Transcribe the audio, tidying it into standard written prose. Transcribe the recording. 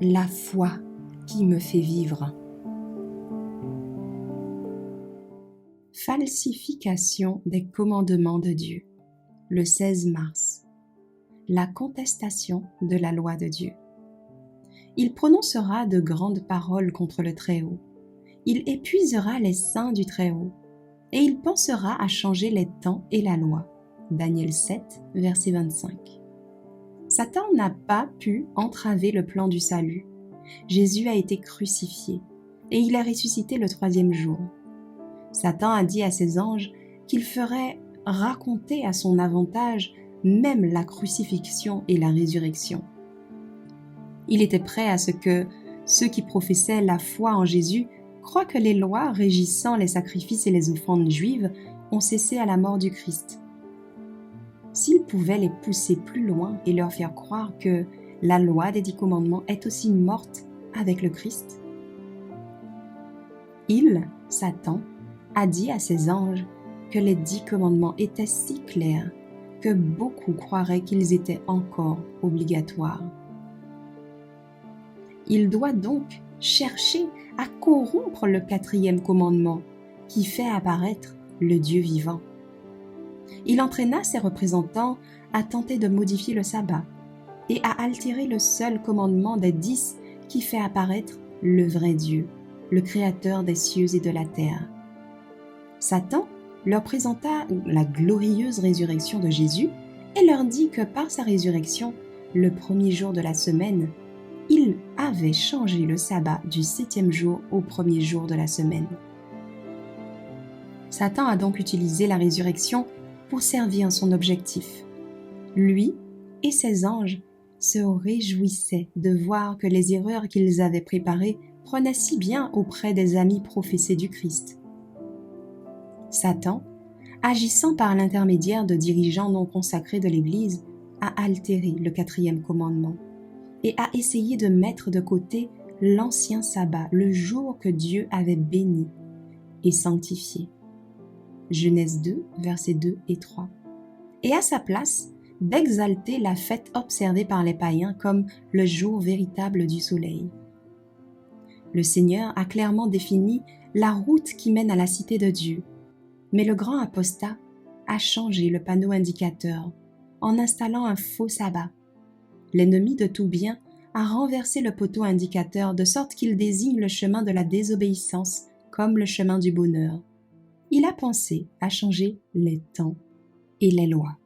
la foi qui me fait vivre. Falsification des commandements de Dieu, le 16 mars. La contestation de la loi de Dieu. Il prononcera de grandes paroles contre le Très-Haut. Il épuisera les saints du Très-Haut, et il pensera à changer les temps et la loi. Daniel 7, verset 25. Satan n'a pas pu entraver le plan du salut. Jésus a été crucifié, et il est ressuscité le 3e jour. Satan a dit à ses anges qu'il ferait raconter à son avantage même la crucifixion et la résurrection. Il était prêt à ce que ceux qui professaient la foi en Jésus croient que les lois régissant les sacrifices et les offrandes juives ont cessé à la mort du Christ. S'il pouvait les pousser plus loin et leur faire croire que la loi des 10 commandements est aussi morte avec le Christ, il, Satan, a dit à ses anges que les 10 commandements étaient si clairs que beaucoup croiraient qu'ils étaient encore obligatoires. Il doit donc chercher à corrompre le 4e commandement qui fait apparaître le Dieu vivant. Il entraîna ses représentants à tenter de modifier le sabbat et à altérer le seul commandement des 10 qui fait apparaître le vrai Dieu, le Créateur des cieux et de la terre. Satan leur présenta la glorieuse résurrection de Jésus et leur dit que par sa résurrection, le 1er jour de la semaine, il avait changé le sabbat du 7e jour au 1er jour de la semaine. Satan a donc utilisé la résurrection pour servir son objectif. Lui et ses anges se réjouissaient de voir que les erreurs qu'ils avaient préparées prenaient si bien auprès des amis professés du Christ. Satan, agissant par l'intermédiaire de dirigeants non consacrés de l'Église, a altéré le 4e commandement et a essayé de mettre de côté l'ancien sabbat, le jour que Dieu avait béni et sanctifié. Genèse 2, versets 2 et 3. Et à sa place, d'exalter la fête observée par les païens comme le jour véritable du soleil. Le Seigneur a clairement défini la route qui mène à la cité de Dieu, mais le grand apostat a changé le panneau indicateur en installant un faux sabbat. L'ennemi de tout bien a renversé le poteau indicateur de sorte qu'il désigne le chemin de la désobéissance comme le chemin du bonheur. Il a pensé à changer les temps et les lois.